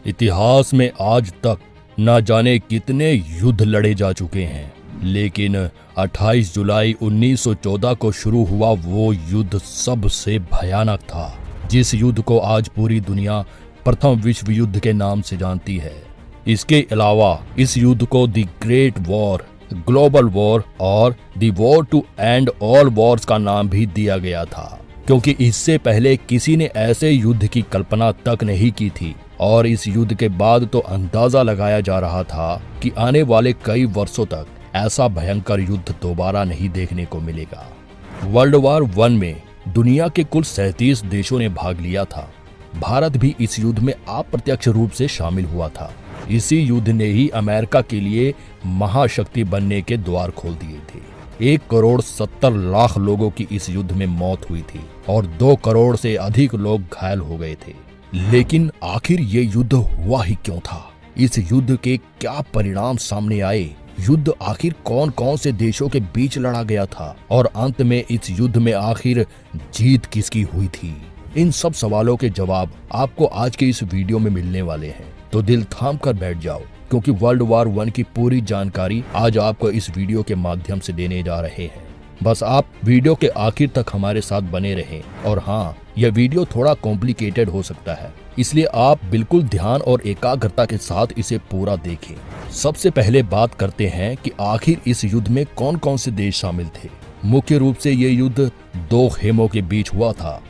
इतिहास में आज तक न जाने कितने युद्ध लड़े जा चुके हैं, लेकिन 28 जुलाई 1914 को शुरू हुआ वो युद्ध सबसे भयानक था, जिस युद्ध को आज पूरी दुनिया प्रथम विश्व युद्ध के नाम से जानती है। इसके अलावा इस युद्ध को the great war, global war और the war to end all wars का नाम भी दिया गया था, क्योंकि इससे पहले किसी ने ऐसे युद्ध की कल्पना तक नहीं की थी और इस युद्ध के बाद तो अंदाजा लगाया जा रहा था कि आने वाले कई वर्षों तक ऐसा भयंकर युद्ध दोबारा नहीं देखने को मिलेगा। वर्ल्ड वॉर 1 में दुनिया के कुल 37 देशों ने भाग लिया था। भारत भी इस युद्ध में अप्रत्यक्ष रूप से शामिल हुआ था। इसी युद्ध ने ही अमेरिका के लिए महाशक्ति बनने के द्वार खोल दिए थे। 1,70,00,000 लोगों की इस युद्ध में मौत हुई थी और 2 करोड़ से अधिक लोग घायल हो गए थे। लेकिन आखिर ये युद्ध हुआ ही क्यों था? इस युद्ध के क्या परिणाम सामने आए? युद्ध आखिर कौन कौन से देशों के बीच लड़ा गया था और अंत में इस युद्ध में आखिर जीत किसकी हुई थी? इन सब सवालों के जवाब आपको आज के इस वीडियो में मिलने वाले हैं, तो दिल थाम कर बैठ जाओ, क्योंकि वर्ल्ड वॉर 1 की पूरी जानकारी आज आपको इस वीडियो के माध्यम से देने जा रहे हैं। बस आप वीडियो के आखिर तक हमारे साथ बने रहें। और हाँ, यह वीडियो थोड़ा कॉम्प्लिकेटेड हो सकता है, इसलिए आप बिल्कुल ध्यान और एकाग्रता के साथ इसे पूरा देखें। सबसे पहले बात करते हैं कि आखिर इस युद्ध में कौन कौन से देश शामिल थे। मुख्य रूप से ये युद्ध 2 खेमों के बीच हुआ था,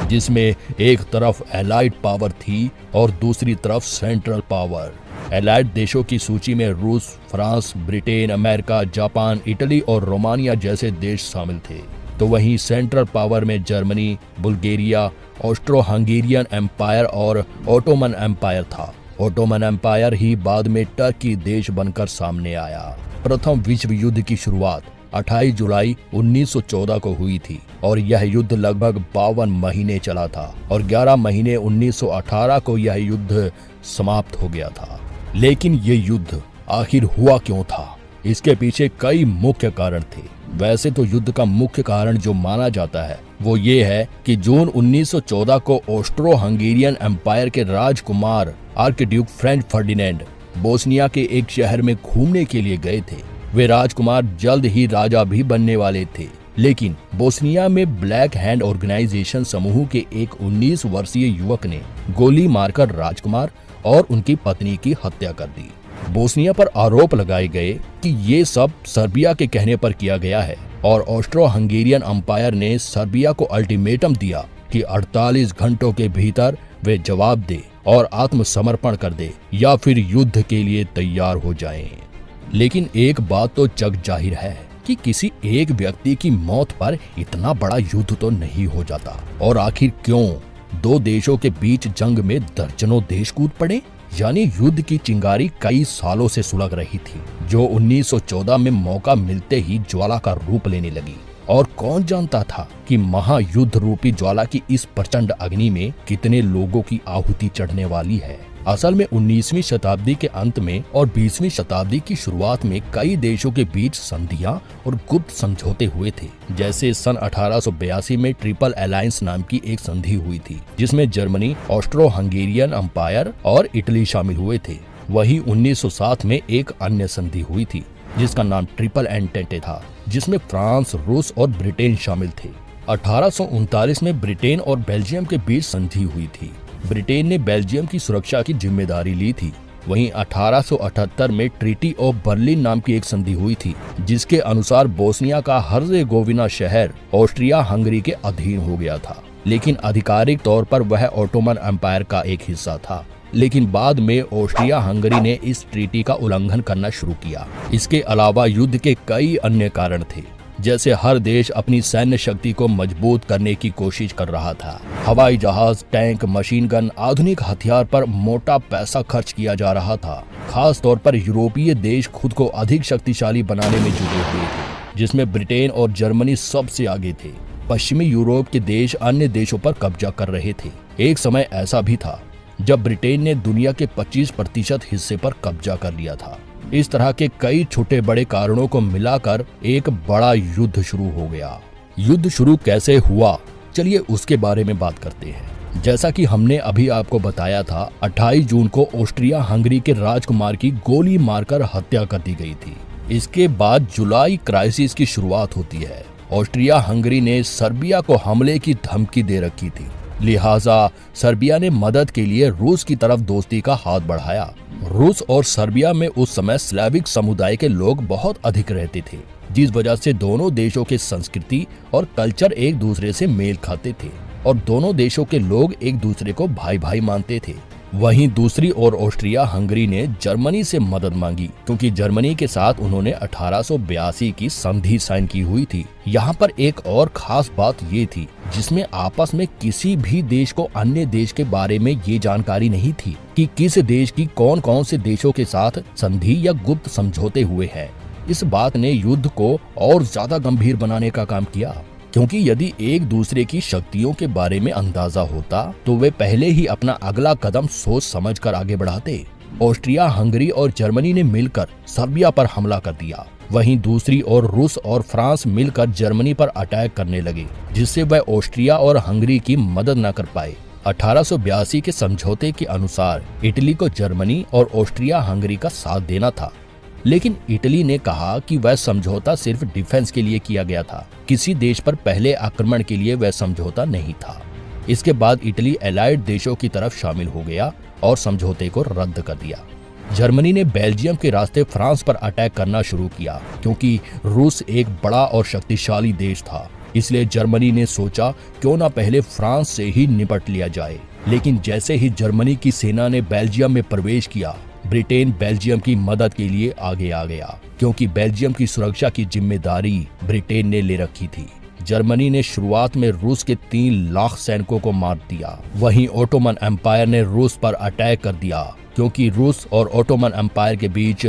जिसमें एक तरफ एलाइड पावर थी और दूसरी तरफ सेंट्रल पावर। एलाइड देशों की सूची में रूस, France, Britain, America, Japan, Italy और रोमानिया जैसे देश शामिल थे। तो वहीं सेंट्रल पावर में Germany, Bulgaria, Austro Hungarian empire और ओटोमन एम्पायर था। ओटोमन एम्पायर ही बाद में टर्की देश बनकर सामने आया। प्रथम विश्व युद्ध की शुरुआत 28 जुलाई 1914 को हुई थी और यह युद्ध लगभग 52 महीने चला था और 11 महीने 1918 को यह युद्ध समाप्त हो गया था। लेकिन ये युद्ध आखिर हुआ क्यों था? इसके पीछे कई मुख्य कारण थे। वैसे तो युद्ध का मुख्य कारण जो माना जाता है वो ये है कि जून 1914 को ऑस्ट्रो हंगेरियन एम्पायर के राजकुमार आर्कड्यूक फ्रेंच फर्डिनेंड बोस्निया के एक शहर में घूमने के लिए गए थे। वे राजकुमार जल्द ही राजा भी बनने वाले थे, लेकिन बोस्निया में ब्लैक हैंड ऑर्गेनाइजेशन समूह के एक 19 वर्षीय युवक ने गोली मारकर राजकुमार और उनकी पत्नी की हत्या कर दी। बोस्निया पर आरोप लगाए गए कि ये सब सर्बिया के कहने पर किया गया है और ऑस्ट्रो हंगेरियन अंपायर ने सर्बिया को अल्टीमेटम दिया कि 48 घंटों के भीतर वे जवाब दे और आत्मसमर्पण कर दे या फिर युद्ध के लिए तैयार हो जाएं। लेकिन एक बात तो जग जाहिर है कि किसी एक व्यक्ति की मौत पर इतना बड़ा युद्ध तो नहीं हो जाता। और आखिर क्यों 2 देशों के बीच जंग में दर्जनों देश कूद पड़े? यानी युद्ध की चिंगारी कई सालों से सुलग रही थी, जो 1914 में मौका मिलते ही ज्वाला का रूप लेने लगी। और कौन जानता था कि महायुद्ध रूपी ज्वाला की इस प्रचंड अग्नि में कितने लोगों की आहुति चढ़ने वाली है। असल में 19वीं शताब्दी के अंत में और 20वीं शताब्दी की शुरुआत में कई देशों के बीच संधियां और गुप्त समझौते हुए थे। जैसे सन 1882 में ट्रिपल अलायंस नाम की एक संधि हुई थी, जिसमें जर्मनी, ऑस्ट्रो हंगेरियन अंपायर और इटली शामिल हुए थे। वहीं 1907 में एक अन्य संधि हुई थी जिसका नाम ट्रिपल एंटेंटे था, जिसमें फ्रांस, रूस और ब्रिटेन शामिल थे। 1839 में ब्रिटेन और बेल्जियम के बीच संधि हुई थी। ब्रिटेन ने बेल्जियम की सुरक्षा की जिम्मेदारी ली थी। वहीं 1878 में ट्रीटी ऑफ बर्लिन नाम की एक संधि हुई थी, जिसके अनुसार बोस्निया का हर्जेगोविना शहर ऑस्ट्रिया हंगरी के अधीन हो गया था, लेकिन आधिकारिक तौर पर वह ओटोमन एम्पायर का एक हिस्सा था। लेकिन बाद में ऑस्ट्रिया हंगरी ने इस ट्रीटी का उल्लंघन करना शुरू किया। इसके अलावा युद्ध के कई अन्य कारण थे, जैसे हर देश अपनी सैन्य शक्ति को मजबूत करने की कोशिश कर रहा था। हवाई जहाज, टैंक, मशीन गन, आधुनिक हथियार पर मोटा पैसा खर्च किया जा रहा था। खास तौर पर यूरोपीय देश खुद को अधिक शक्तिशाली बनाने में जुटे हुए थे, जिसमें ब्रिटेन और जर्मनी सबसे आगे थे। पश्चिमी यूरोप के देश अन्य देशों पर कब्जा कर रहे थे। एक समय ऐसा भी था जब ब्रिटेन ने दुनिया के 25% हिस्से पर कब्जा कर लिया था। इस तरह के कई छोटे बड़े कारणों को मिलाकर एक बड़ा युद्ध शुरू हो गया। युद्ध शुरू कैसे हुआ, चलिए उसके बारे में बात करते हैं। जैसा कि हमने अभी आपको बताया था, 28 जून को ऑस्ट्रिया हंगरी के राजकुमार की गोली मारकर हत्या कर दी गई थी। इसके बाद जुलाई क्राइसिस की शुरुआत होती है। ऑस्ट्रिया हंगरी ने सर्बिया को हमले की धमकी दे रखी थी, लिहाजा सर्बिया ने मदद के लिए रूस की तरफ दोस्ती का हाथ बढ़ाया। रूस और सर्बिया में उस समय स्लाविक समुदाय के लोग बहुत अधिक रहते थे, जिस वजह से दोनों देशों के संस्कृति और कल्चर एक दूसरे से मेल खाते थे और दोनों देशों के लोग एक दूसरे को भाई भाई मानते थे। वहीं दूसरी ओर ऑस्ट्रिया हंगरी ने जर्मनी से मदद मांगी, क्योंकि जर्मनी के साथ उन्होंने 1882 की संधि साइन की हुई थी। यहाँ पर एक और खास बात ये थी, जिसमें आपस में किसी भी देश को अन्य देश के बारे में ये जानकारी नहीं थी कि किस देश की कौन कौन से देशों के साथ संधि या गुप्त समझौते हुए हैं। इस बात ने युद्ध को और ज्यादा गंभीर बनाने का काम किया, क्योंकि यदि एक दूसरे की शक्तियों के बारे में अंदाजा होता तो वे पहले ही अपना अगला कदम सोच समझकर आगे बढ़ाते। ऑस्ट्रिया हंगरी और जर्मनी ने मिलकर सर्बिया पर हमला कर दिया। वहीं दूसरी ओर रूस और फ्रांस मिलकर जर्मनी पर अटैक करने लगे, जिससे वह ऑस्ट्रिया और हंगरी की मदद न कर पाए। 1882 के समझौते के अनुसार इटली को जर्मनी और ऑस्ट्रिया हंगरी का साथ देना था, लेकिन इटली ने कहा कि वह समझौता सिर्फ डिफेंस के लिए किया गया था, किसी देश पर पहले आक्रमण के लिए वह समझौता नहीं था। इसके बाद इटली एलाइड देशों की तरफ शामिल हो गया और समझौते को रद्द कर दिया। जर्मनी ने बेल्जियम के रास्ते फ्रांस पर अटैक करना शुरू किया, क्योंकि रूस एक बड़ा और शक्तिशाली देश था। इसलिए जर्मनी ने सोचा क्यों न पहले फ्रांस से ही निपट लिया जाए। लेकिन जैसे ही जर्मनी की सेना ने बेल्जियम में प्रवेश किया, ब्रिटेन बेल्जियम की मदद के लिए आगे आ गया, क्योंकि बेल्जियम की सुरक्षा की जिम्मेदारी ब्रिटेन ने ले रखी थी। जर्मनी ने शुरुआत में रूस के 3 लाख सैनिकों को मार दिया। वहीं ओटोमन एम्पायर ने रूस पर अटैक कर दिया, क्योंकि रूस और ओटोमन एम्पायर के बीच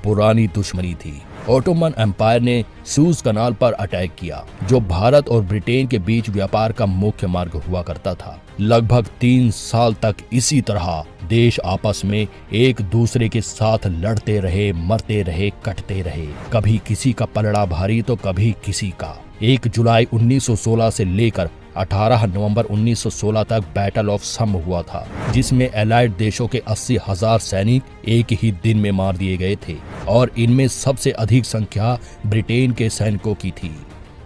पुरानी दुश्मनी थी। ओटोमन एम्पायर ने सूज कनाल पर अटैक किया, जो भारत और ब्रिटेन के बीच व्यापार का मुख्य मार्ग हुआ करता था। लगभग 3 साल तक इसी तरह देश आपस में एक दूसरे के साथ लड़ते रहे, मरते रहे, कटते रहे। कभी किसी का पलड़ा भारी तो कभी किसी का। 1 जुलाई 1916 से लेकर 18 नवंबर 1916 तक बैटल ऑफ सम हुआ था, जिसमें एलाइड देशों के 80,000 सैनिक एक ही दिन में मार दिए गए थे और इनमें सबसे अधिक संख्या ब्रिटेन के सैनिकों की थी।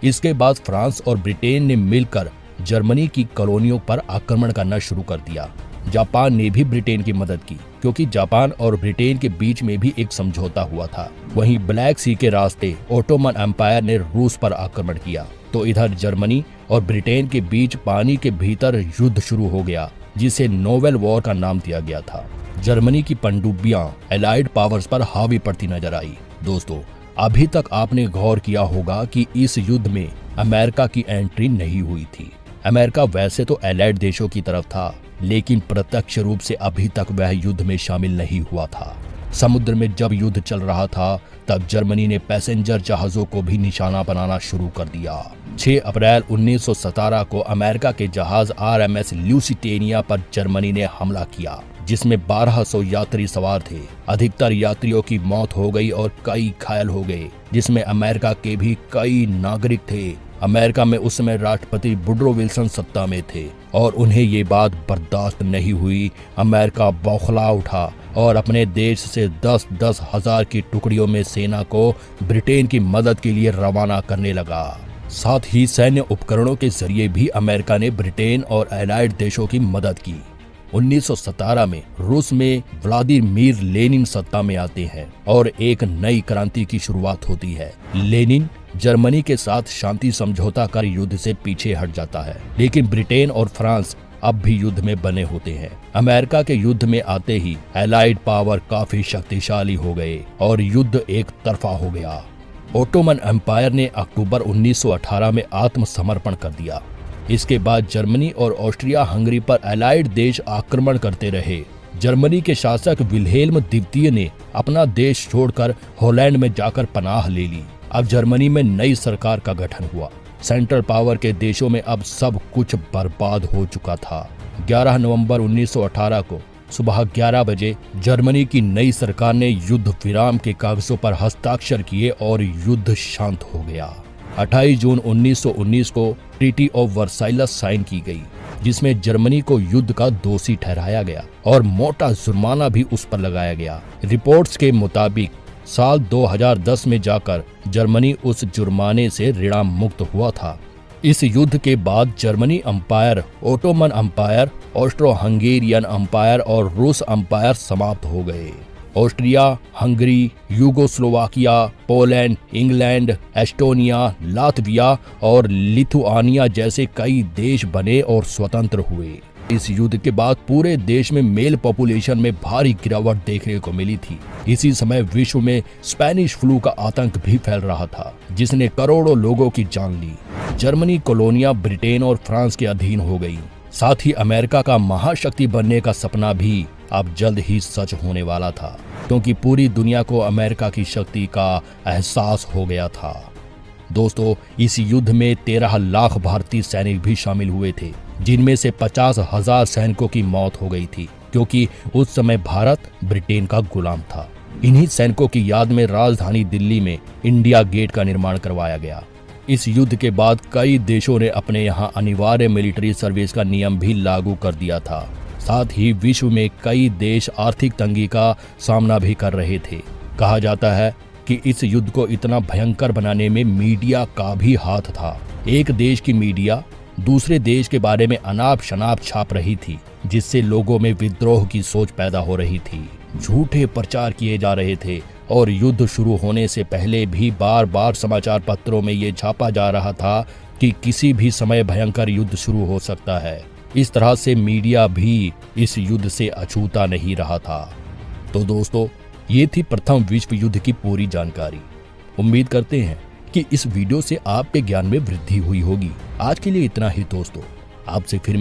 इसके बाद फ्रांस और ब्रिटेन ने मिलकर जर्मनी की कॉलोनियों पर आक्रमण करना शुरू कर दिया। जापान ने भी ब्रिटेन की मदद की, क्योंकि जापान और ब्रिटेन के बीच में भी एक समझौता हुआ था। वहीं ब्लैक सी के रास्ते ओटोमन एम्पायर ने रूस पर आक्रमण किया, तो इधर जर्मनी और ब्रिटेन के बीच पानी के भीतर युद्ध शुरू हो गया, जिसे नोवेल वॉर का नाम दिया गया था। जर्मनी की पनडुब्बियां एलाइड पावर्स पर हावी पड़ती नजर आई। दोस्तों, अभी तक आपने गौर किया होगा कि इस युद्ध में अमेरिका की एंट्री नहीं हुई थी। अमेरिका वैसे तो एलाइड देशों की तरफ था, लेकिन प्रत्यक्ष रूप से अभी तक वह युद्ध में शामिल नहीं हुआ था। समुद्र में जब युद्ध चल रहा था, तब जर्मनी ने पैसेंजर जहाजों को भी निशाना बनाना शुरू कर दिया। 6 अप्रैल 1917 को अमेरिका के जहाज RMS ल्यूसिटेनिया पर जर्मनी ने हमला किया, जिसमें 1200 यात्री सवार थे। अधिकतर यात्रियों की मौत हो गई और कई घायल हो गए, जिसमें अमेरिका के भी कई नागरिक थे। अमेरिका में उस समय राष्ट्रपति वुडरो विल्सन सत्ता में थे और उन्हें ये बात बर्दाश्त नहीं हुई। अमेरिका बौखला उठा और अपने देश से 10-10 हजार की टुकड़ियों में सेना को ब्रिटेन की मदद के लिए रवाना करने लगा। साथ ही सैन्य उपकरणों के जरिए भी अमेरिका ने ब्रिटेन और एलाइड देशों की मदद की। 1917 में रूस में व्लादिमीर लेनिन सत्ता में आते हैं और एक नई क्रांति की शुरुआत होती है। लेनिन जर्मनी के साथ शांति समझौता कर युद्ध से पीछे हट जाता है, लेकिन ब्रिटेन और फ्रांस अब भी युद्ध में बने होते हैं। अमेरिका के युद्ध में आते ही एलाइड पावर काफी शक्तिशाली हो गए और युद्ध एक तरफा हो गया। ओटोमन एम्पायर ने अक्टूबर 1918 में आत्मसमर्पण कर दिया। इसके बाद जर्मनी और ऑस्ट्रिया हंगरी पर एलाइड देश आक्रमण करते रहे। जर्मनी के शासक विल्हेल्म द्वितीय ने अपना देश छोड़कर हॉलैंड में जाकर पनाह ले ली। अब जर्मनी में नई सरकार का गठन हुआ। सेंट्रल पावर के देशों में अब सब कुछ बर्बाद हो चुका था। 11 नवंबर 1918 को सुबह 11 बजे जर्मनी की नई सरकार ने युद्ध विराम के कागजों पर हस्ताक्षर किए और युद्ध शांत हो गया। 28 जून 1919 को ट्रीटी ऑफ वर्साइलस साइन की गई, जिसमें जर्मनी को युद्ध का दोषी ठहराया गया और मोटा जुर्माना भी उस पर लगाया गया। रिपोर्ट्स के मुताबिक साल 2010 में जाकर जर्मनी उस जुर्माने से ऋण मुक्त हुआ था। इस युद्ध के बाद Germany empire, Ottoman empire, Austro Hungarian empire और रूस अंपायर समाप्त हो गए। Austria, Hungary, Yugoslavia, Poland, England, Estonia, Latvia और लिथुआनिया जैसे कई देश बने और स्वतंत्र हुए। इस युद्ध के बाद पूरे देश में मेल पॉपुलेशन में भारी गिरावट देखने को मिली थी। इसी समय विश्व में स्पेनिश फ्लू का आतंक भी फैल रहा था, जिसने करोड़ों लोगों की जान ली। जर्मनी कॉलोनियां ब्रिटेन और फ्रांस के अधीन हो गई। साथ ही अमेरिका का महाशक्ति बनने का सपना भी अब जल्द ही सच होने वाला था, क्योंकि पूरी दुनिया को अमेरिका की शक्ति का एहसास हो गया था। दोस्तों, इस युद्ध में 13 लाख भारतीय सैनिक भी शामिल हुए थे, जिनमें से 50,000 सैनिकों की मौत हो गई थी, क्योंकि उस समय भारत ब्रिटेन का गुलाम था। इन्हीं सैनिकों की याद में राजधानी दिल्ली में इंडिया गेट का निर्माण करवाया गया। इस युद्ध के बाद कई देशों ने अपने यहाँ अनिवार्य मिलिट्री सर्विस का नियम भी लागू कर दिया था। साथ ही विश्व में कई देश आर्थिक तंगी का सामना भी कर रहे थे। कहा जाता है कि इस युद्ध को इतना भयंकर बनाने में मीडिया का भी हाथ था। एक देश की मीडिया दूसरे देश के बारे में अनाप शनाप छाप रही थी, जिससे लोगों में विद्रोह की सोच पैदा हो रही थी। झूठे प्रचार किए जा रहे थे और युद्ध शुरू होने से पहले भी बार बार समाचार पत्रों में ये छापा जा रहा था कि किसी भी समय भयंकर युद्ध शुरू हो सकता है। इस तरह से मीडिया भी इस युद्ध से अछूता नहीं रहा था। तो दोस्तों, ये थी प्रथम विश्व युद्ध की पूरी जानकारी। उम्मीद करते हैं कि इस वीडियो से आपके ज्ञान में वृद्धि हुई होगी। आज के लिए इतना ही दोस्तों, आपसे फिर